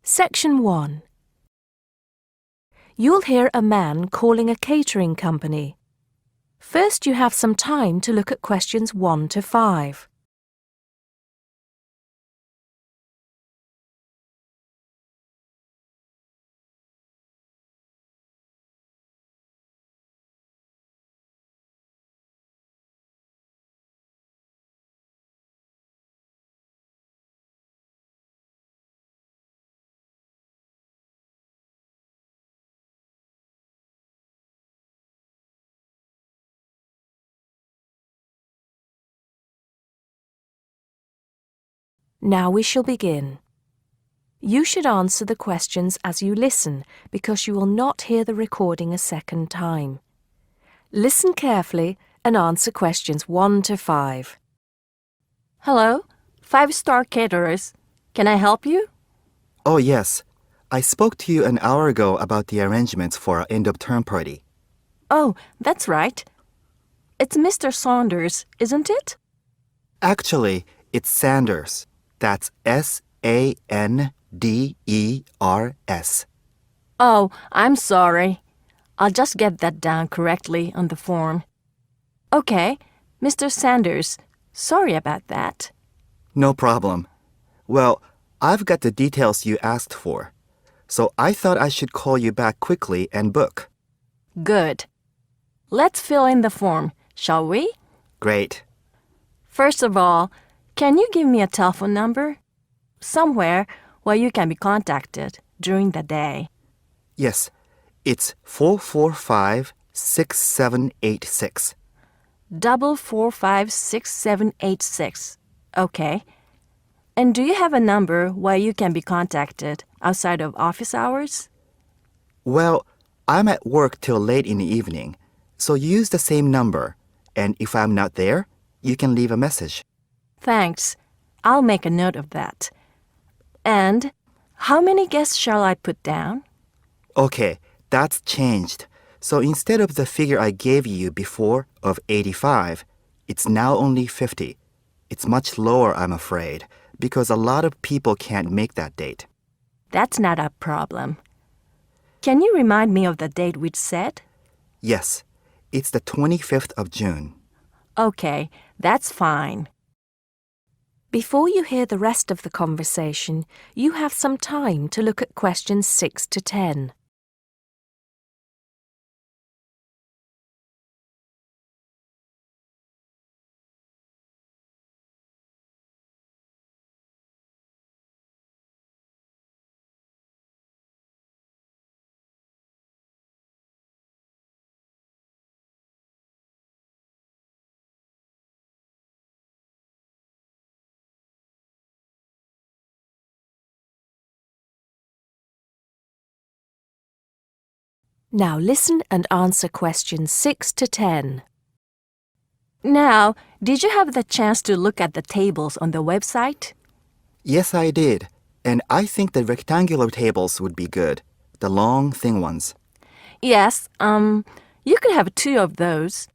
Section 1. You'll hear a man calling a catering company. First, you have some time to look at questions 1 to 5. Now we shall begin. You should answer the questions as you listen because you will not hear the recording a second time. Listen carefully and answer questions 1 to 5. Hello, 5-star caterers. Can I help you? Oh, yes. I spoke to you an hour ago about the arrangements for our end-of-term party. Oh, that's right. It's Mr. Saunders, isn't it? Actually, it's Sanders. That's S-A-N-D-E-R-S. Oh, I'm sorry. I'll just get that down correctly on the form. Okay, Mr. Sanders, sorry about that. No problem. Well, I've got the details you asked for, so I thought I should call you back quickly and book. Good. Let's fill in the form, shall we? Great. First of all, can you give me a telephone number? Somewhere where you can be contacted during the day. Yes, it's 445-6786. 445-6786. Okay. And do you have a number where you can be contacted outside of office hours? Well, I'm at work till late in the evening, so use the same number, and if I'm not there, you can leave a message. Thanks. I'll make a note of that. And how many guests shall I put down? Okay, that's changed. So instead of the figure I gave you before of 85, it's now only 50. It's much lower, I'm afraid, because a lot of people can't make that date. That's not a problem. Can you remind me of the date we'd set? Yes, it's the 25th of June. Okay, that's fine. Before you hear the rest of the conversation, you have some time to look at questions 6 to 10. Now listen and answer questions 6 to 10. Now, did you have the chance to look at the tables on the website? Yes, I did. And I think the rectangular tables would be good. The long, thin ones. Yes, you could have 2 of those.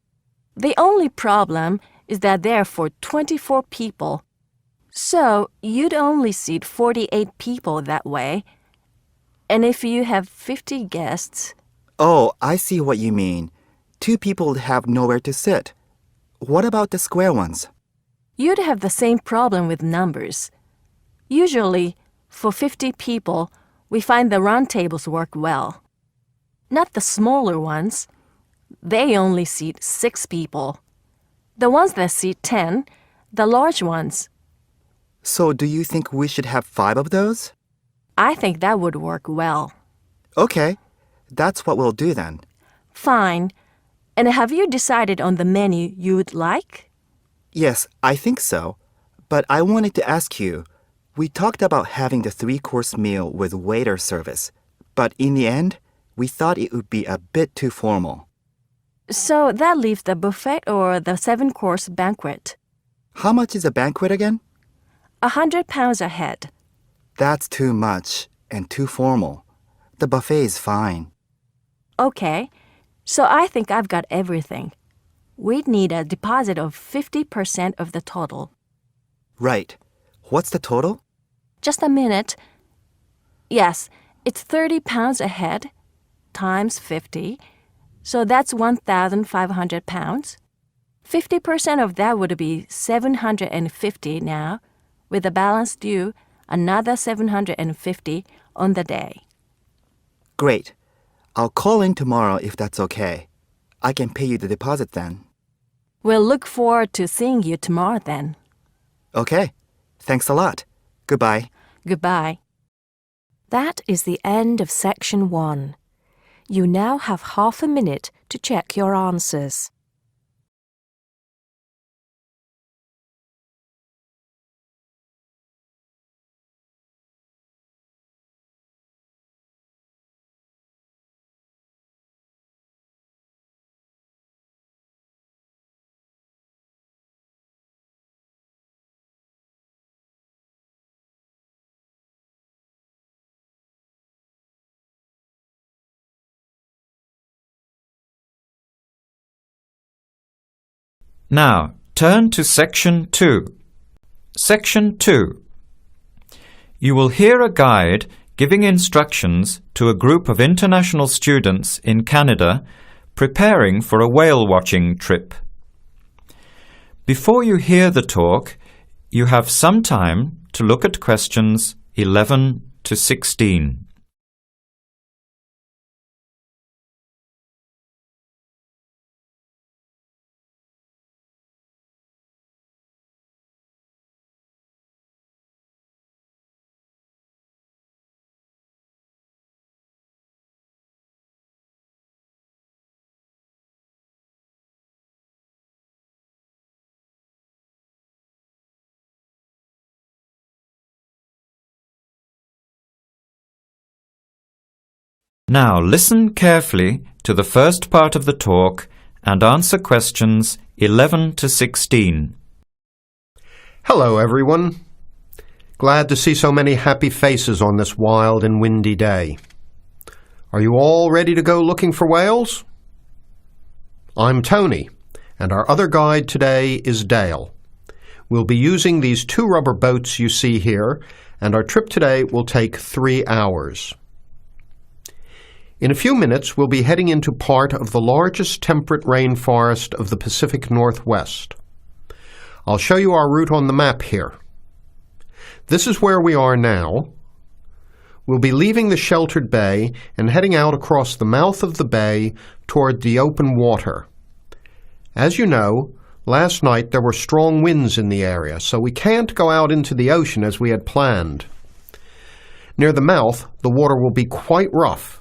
The only problem is that they're for 24 people. So you'd only seat 48 people that way. And if you have 50 guests... Oh, I see what you mean. 2 people would have nowhere to sit. What about the square ones? You'd have the same problem with numbers. Usually, for 50 people, we find the round tables work well. Not the smaller ones. They only seat 6 people. The ones that seat 10, the large ones. So do you think we should have 5 of those? I think that would work well. Okay, that's what we'll do then. Fine. And have you decided on the menu you would like? Yes, I think so. But I wanted to ask you, we talked about having the 3-course meal with waiter service, but in the end, we thought it would be a bit too formal. So that leaves the buffet or the 7-course banquet. How much is a banquet again? £100 a head. That's too much and too formal. The buffet is fine. Okay, so I think I've got everything. We'd need a deposit of 50% of the total. Right. What's the total? Just a minute. Yes, it's 30 pounds a head times 50, so that's 1,500 pounds. 50% of that would be 750 now, with the balance due another 750 on the day. Great. I'll call in tomorrow if that's okay. I can pay you the deposit then. We'll look forward to seeing you tomorrow then. Okay. Thanks a lot. Goodbye. Goodbye. That is the end of section 1. You now have half a minute to check your answers. Now, turn to Section 2. Section 2. You will hear a guide giving instructions to a group of international students in Canada preparing for a whale-watching trip. Before you hear the talk, you have some time to look at questions 11 to 16. Now listen carefully to the first part of the talk and answer questions 11 to 16. Hello, everyone. Glad to see so many happy faces on this wild and windy day. Are you all ready to go looking for whales? I'm Tony, and our other guide today is Dale. We'll be using these 2 rubber boats you see here, and our trip today will take 3 hours. In a few minutes, we'll be heading into part of the largest temperate rainforest of the Pacific Northwest. I'll show you our route on the map here. This is where we are now. We'll be leaving the sheltered bay and heading out across the mouth of the bay toward the open water. As you know, last night there were strong winds in the area, so we can't go out into the ocean as we had planned. Near the mouth, the water will be quite rough.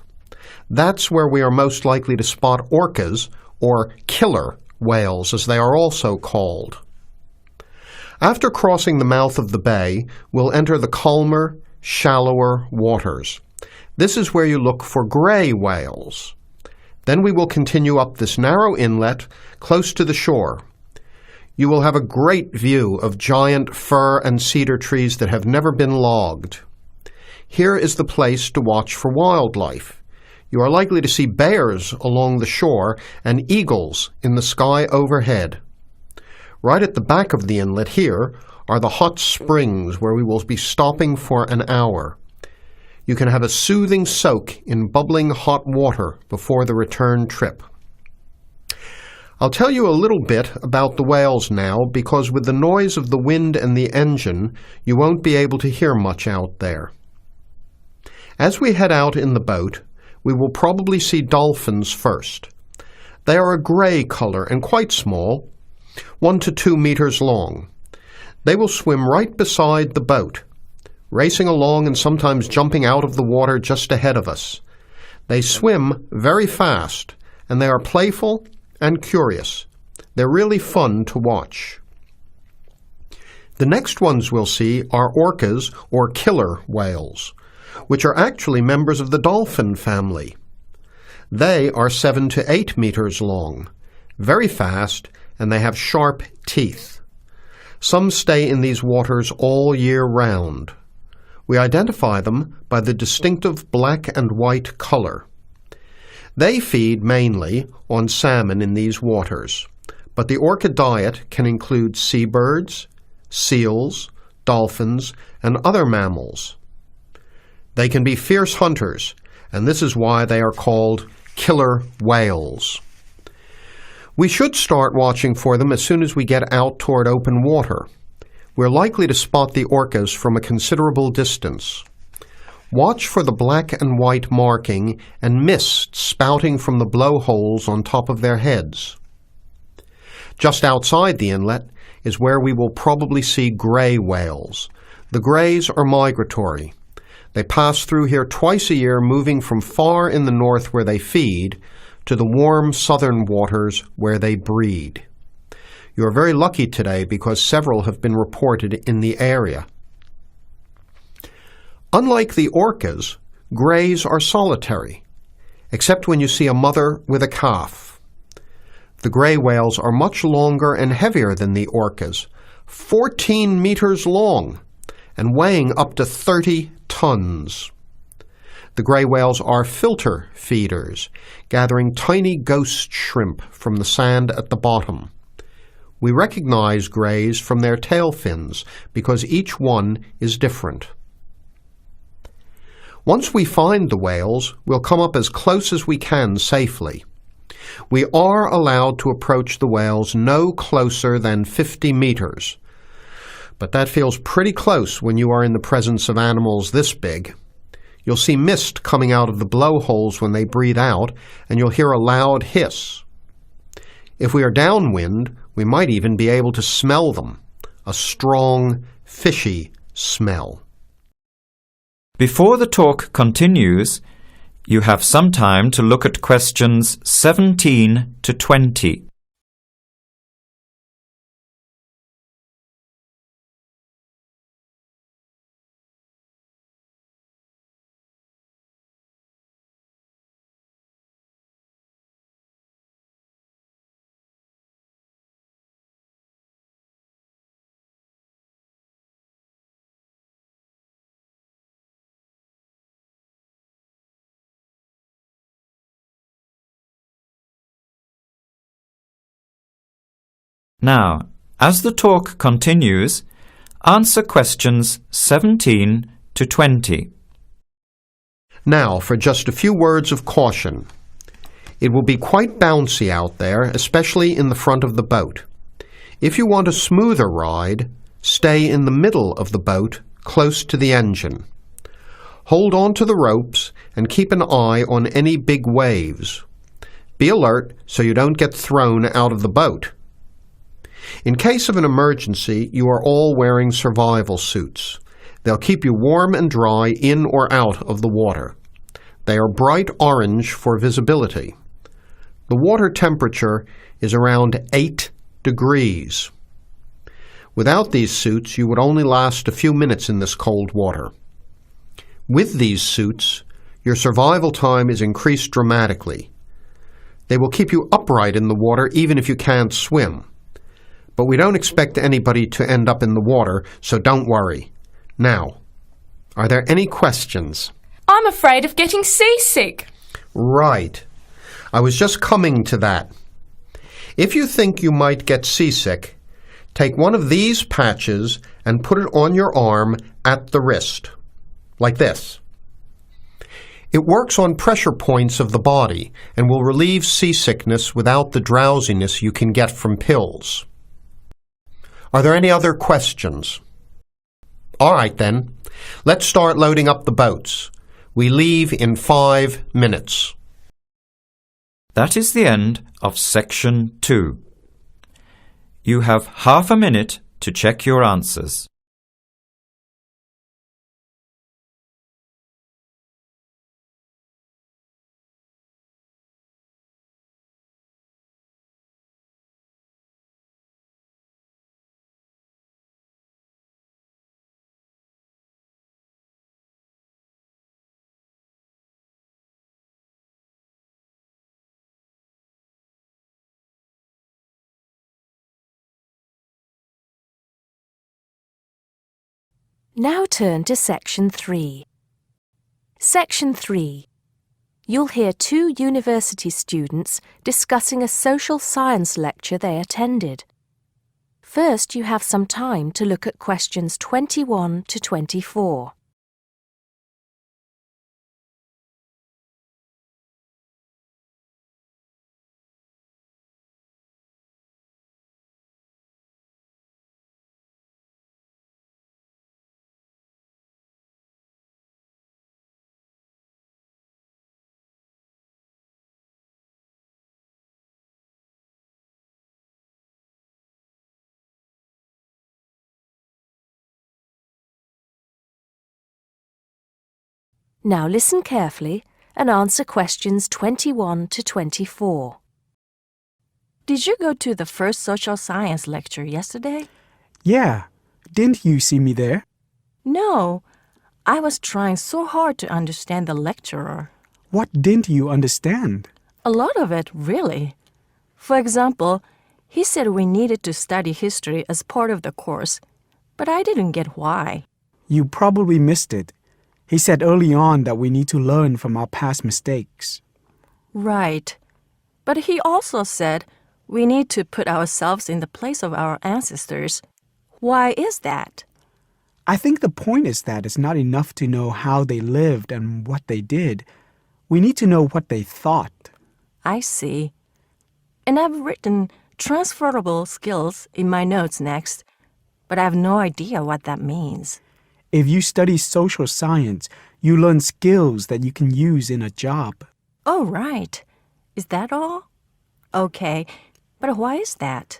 That's where we are most likely to spot orcas, or killer whales as they are also called. After crossing the mouth of the bay, we'll enter the calmer, shallower waters. This is where you look for gray whales. Then we will continue up this narrow inlet close to the shore. You will have a great view of giant fir and cedar trees that have never been logged. Here is the place to watch for wildlife. You are likely to see bears along the shore and eagles in the sky overhead. Right at the back of the inlet here are the hot springs where we will be stopping for an hour. You can have a soothing soak in bubbling hot water before the return trip. I'll tell you a little bit about the whales now because with the noise of the wind and the engine, you won't be able to hear much out there. As we head out in the boat, we will probably see dolphins first. They are a gray color and quite small, 1 to 2 meters long. They will swim right beside the boat, racing along and sometimes jumping out of the water just ahead of us. They swim very fast, and they are playful and curious. They're really fun to watch. The next ones we'll see are orcas, or killer whales, which are actually members of the dolphin family. They are 7 to 8 meters long, very fast, and they have sharp teeth. Some stay in these waters all year round. We identify them by the distinctive black and white color. They feed mainly on salmon in these waters, but the orca diet can include seabirds, seals, dolphins, and other mammals. They can be fierce hunters, and this is why they are called killer whales. We should start watching for them as soon as we get out toward open water. We're likely to spot the orcas from a considerable distance. Watch for the black and white marking and mist spouting from the blowholes on top of their heads. Just outside the inlet is where we will probably see gray whales. The grays are migratory. They pass through here twice a year, moving from far in the north where they feed to the warm southern waters where they breed. You are very lucky today because several have been reported in the area. Unlike the orcas, grays are solitary, except when you see a mother with a calf. The gray whales are much longer and heavier than the orcas, 14 meters long and weighing up to 30 tons. The gray whales are filter feeders, gathering tiny ghost shrimp from the sand at the bottom. We recognize grays from their tail fins because each one is different. Once we find the whales, we'll come up as close as we can safely. We are allowed to approach the whales no closer than 50 meters, but that feels pretty close when you are in the presence of animals this big. You'll see mist coming out of the blowholes when they breathe out, and you'll hear a loud hiss. If we are downwind, we might even be able to smell them, a strong, fishy smell. Before the talk continues, you have some time to look at questions 17 to 20. Now, as the talk continues, answer questions 17 to 20. Now, for just a few words of caution. It will be quite bouncy out there, especially in the front of the boat. If you want a smoother ride, stay in the middle of the boat, close to the engine. Hold on to the ropes and keep an eye on any big waves. Be alert so you don't get thrown out of the boat. In case of an emergency, you are all wearing survival suits. They'll keep you warm and dry in or out of the water. They are bright orange for visibility. The water temperature is around 8 degrees. Without these suits, you would only last a few minutes in this cold water. With these suits, your survival time is increased dramatically. They will keep you upright in the water even if you can't swim. But we don't expect anybody to end up in the water, so don't worry. Now, are there any questions? I'm afraid of getting seasick. Right. I was just coming to that. If you think you might get seasick, take one of these patches and put it on your arm at the wrist, like this. It works on pressure points of the body and will relieve seasickness without the drowsiness you can get from pills. Are there any other questions? All right then, let's start loading up the boats. We leave in 5 minutes. That is the end of section 2. You have half a minute to check your answers. Now turn to Section 3. Section 3. You'll hear 2 university students discussing a social science lecture they attended. First, you have some time to look at questions 21 to 24. Now listen carefully and answer questions 21 to 24. Did you go to the first social science lecture yesterday? Yeah. Didn't you see me there? No. I was trying so hard to understand the lecturer. What didn't you understand? A lot of it, really. For example, he said we needed to study history as part of the course, but I didn't get why. You probably missed it. He said early on that we need to learn from our past mistakes. Right. But he also said we need to put ourselves in the place of our ancestors. Why is that? I think the point is that it's not enough to know how they lived and what they did. We need to know what they thought. I see. And I've written transferable skills in my notes next, but I have no idea what that means. If you study social science, you learn skills that you can use in a job. Oh, right. Is that all? Okay, but why is that?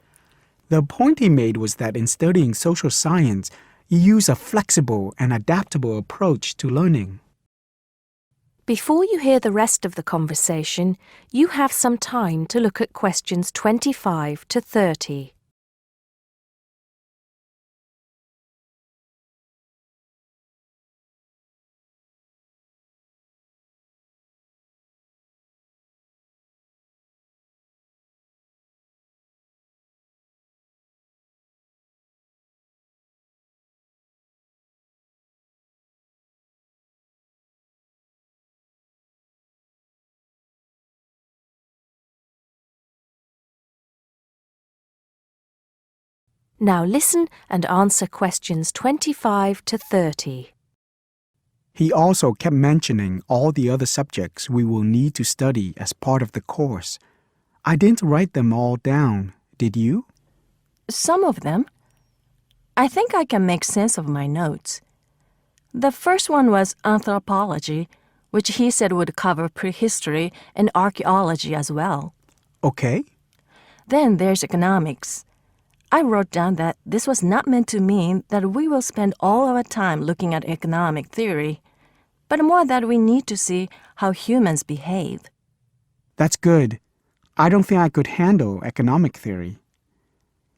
The point he made was that in studying social science, you use a flexible and adaptable approach to learning. Before you hear the rest of the conversation, you have some time to look at questions 25 to 30. Now listen and answer questions 25 to 30. He also kept mentioning all the other subjects we will need to study as part of the course. I didn't write them all down, did you? Some of them. I think I can make sense of my notes. The first one was anthropology, which he said would cover prehistory and archaeology as well. Okay. Then there's economics. I wrote down that this was not meant to mean that we will spend all our time looking at economic theory, but more that we need to see how humans behave. That's good. I don't think I could handle economic theory.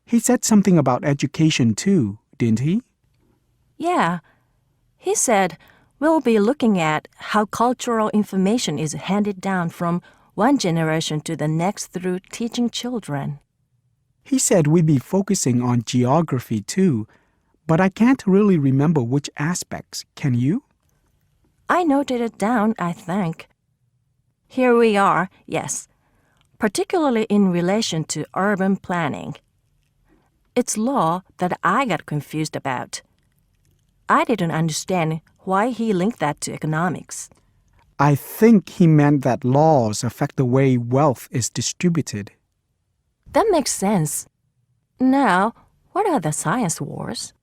He said something about education too, didn't he? Yeah. He said we'll be looking at how cultural information is handed down from one generation to the next through teaching children. He said we'd be focusing on geography too, but I can't really remember which aspects. Can you? I noted it down, I think. Here we are, yes, particularly in relation to urban planning. It's law that I got confused about. I didn't understand why he linked that to economics. I think he meant that laws affect the way wealth is distributed. That makes sense. Now, what are the science wars?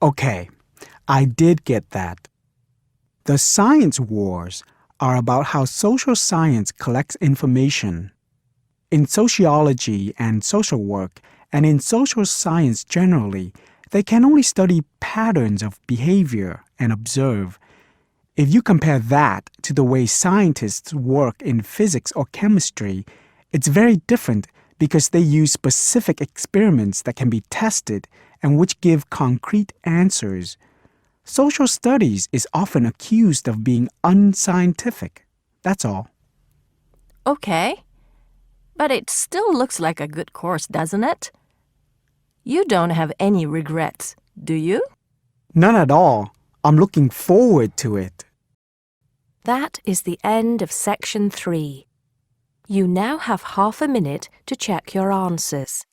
Okay, I did get that. The science wars are about how social science collects information. In sociology and social work, and in social science generally, they can only study patterns of behavior and observe. If you compare that to the way scientists work in physics or chemistry, it's very different because they use specific experiments that can be tested and which give concrete answers. Social studies is often accused of being unscientific. That's all. Okay. But it still looks like a good course, doesn't it? You don't have any regrets, do you? None at all. I'm looking forward to it. That is the end of section 3. You now have half a minute to check your answers.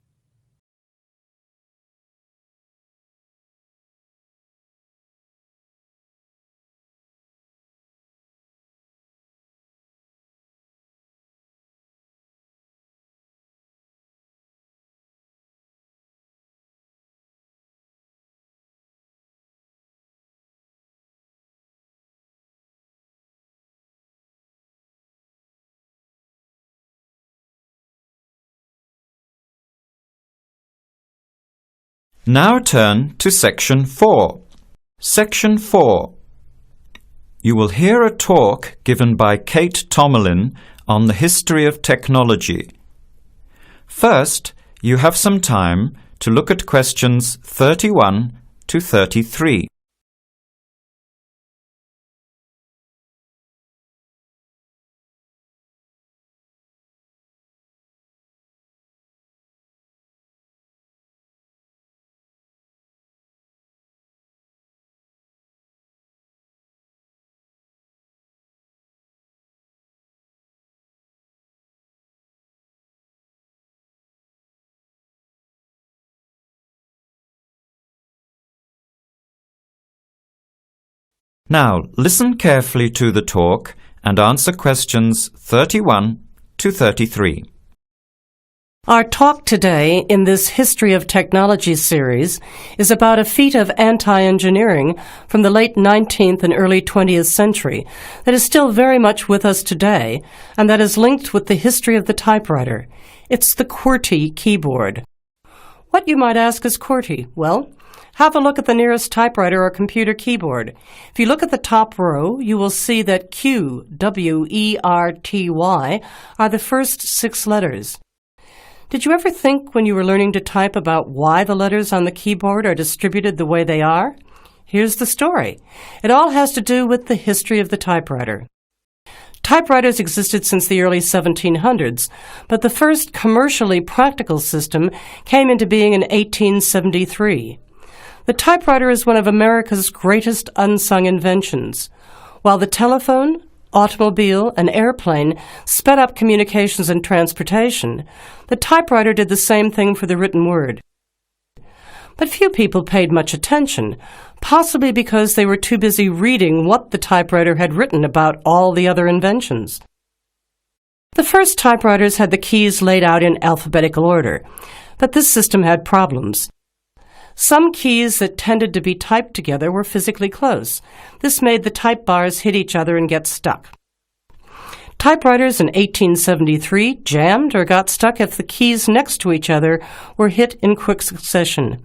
Now turn to Section 4. Section 4. you will hear a talk given by Kate Tomalin on the history of technology. First, you have some time to look at questions 31 to 33. Now, listen carefully to the talk and answer questions 31 to 33. Our talk today in this History of Technology series is about a feat of anti-engineering from the late 19th and early 20th century that is still very much with us today and that is linked with the history of the typewriter. It's the QWERTY keyboard. What, you might ask, is QWERTY? Well, have a look at the nearest typewriter or computer keyboard. If you look at the top row, you will see that Q, W, E, R, T, Y are the first 6 letters. Did you ever think when you were learning to type about why the letters on the keyboard are distributed the way they are? Here's the story. It all has to do with the history of the typewriter. Typewriters existed since the early 1700s, but the first commercially practical system came into being in 1873. The typewriter is one of America's greatest unsung inventions. While the telephone, automobile, and airplane sped up communications and transportation, the typewriter did the same thing for the written word. But few people paid much attention, possibly because they were too busy reading what the typewriter had written about all the other inventions. The first typewriters had the keys laid out in alphabetical order, but this system had problems. Some keys that tended to be typed together were physically close. This made the type bars hit each other and get stuck. Typewriters in 1873 jammed or got stuck if the keys next to each other were hit in quick succession.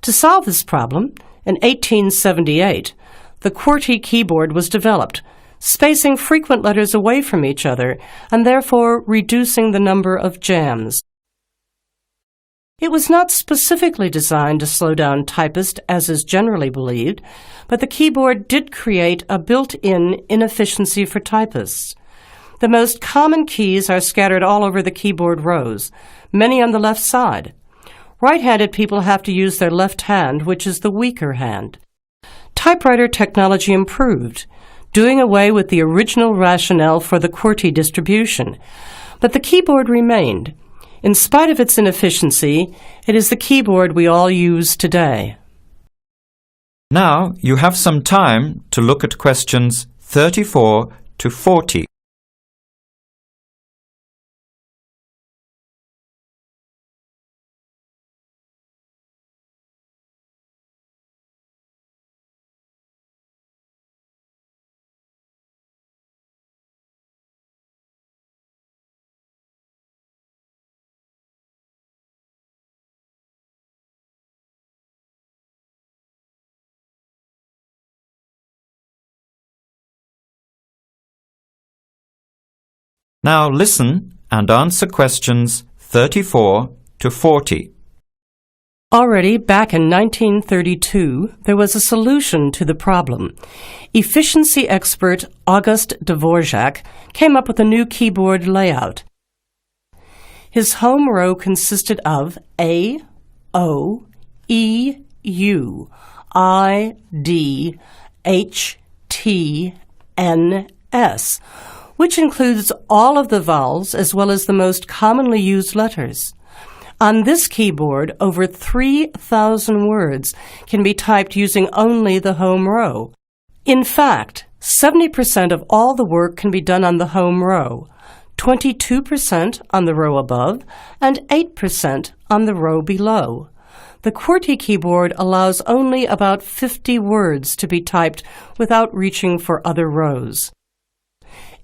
To solve this problem, in 1878, the QWERTY keyboard was developed, spacing frequent letters away from each other and therefore reducing the number of jams. It was not specifically designed to slow down typists, as is generally believed, but the keyboard did create a built-in inefficiency for typists. The most common keys are scattered all over the keyboard rows, many on the left side. Right-handed people have to use their left hand, which is the weaker hand. Typewriter technology improved, doing away with the original rationale for the QWERTY distribution, but the keyboard remained. In spite of its inefficiency, it is the keyboard we all use today. Now you have some time to look at questions 34 to 40. Now listen and answer questions 34 to 40. Already back in 1932, there was a solution to the problem. Efficiency expert August Dvorak came up with a new keyboard layout. His home row consisted of A, O, E, U, I, D, H, T, N, S, which includes all of the vowels as well as the most commonly used letters. On this keyboard, over 3,000 words can be typed using only the home row. In fact, 70% of all the work can be done on the home row, 22% on the row above, and 8% on the row below. The QWERTY keyboard allows only about 50 words to be typed without reaching for other rows.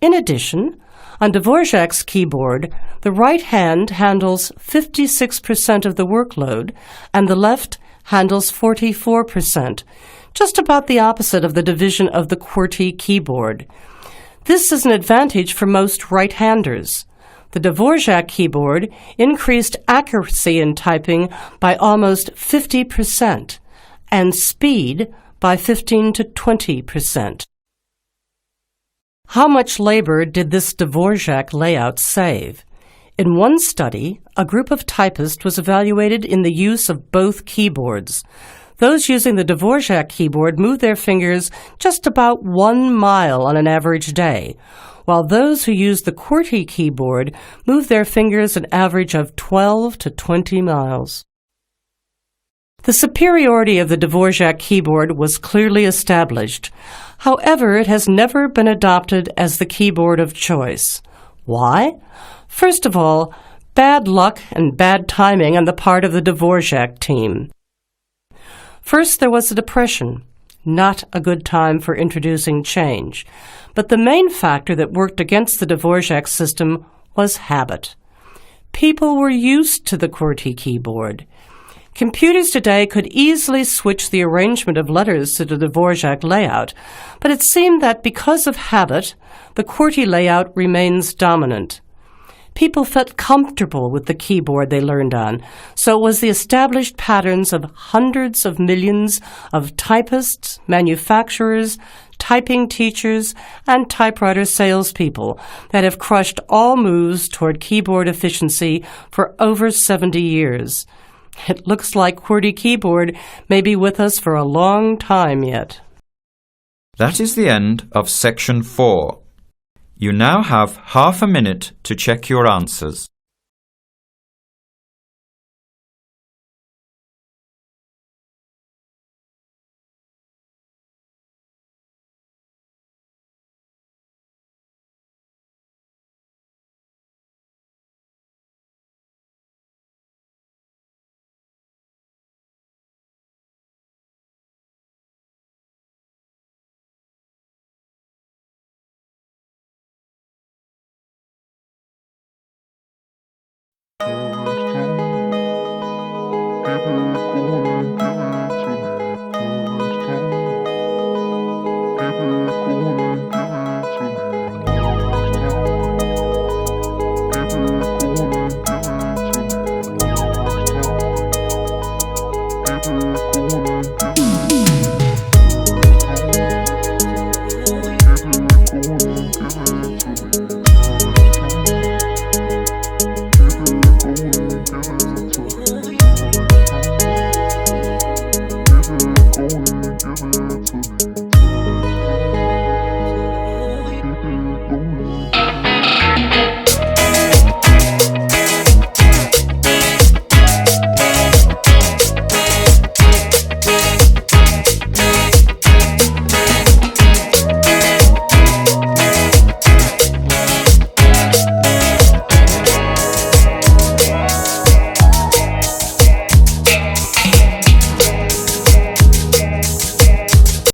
In addition, on Dvorak's keyboard, the right hand handles 56% of the workload and the left handles 44%, just about the opposite of the division of the QWERTY keyboard. This is an advantage for most right-handers. The Dvorak keyboard increased accuracy in typing by almost 50% and speed by 15 to 20%. How much labor did this Dvorak layout save? In one study, a group of typists was evaluated in the use of both keyboards. Those using the Dvorak keyboard moved their fingers just about 1 mile on an average day, while those who used the QWERTY keyboard moved their fingers an average of 12 to 20 miles. The superiority of the Dvorak keyboard was clearly established. However, it has never been adopted as the keyboard of choice. Why? First of all, bad luck and bad timing on the part of the Dvorak team. First, there was the Depression. Not a good time for introducing change. But the main factor that worked against the Dvorak system was habit. People were used to the QWERTY keyboard. Computers today could easily switch the arrangement of letters to the Dvorak layout, but it seemed that because of habit, the QWERTY layout remains dominant. People felt comfortable with the keyboard they learned on, so it was the established patterns of hundreds of millions of typists, manufacturers, typing teachers, and typewriter salespeople that have crushed all moves toward keyboard efficiency for over 70 years. It looks like QWERTY keyboard may be with us for a long time yet. That is the end of Section 4. You now have half a minute to check your answers.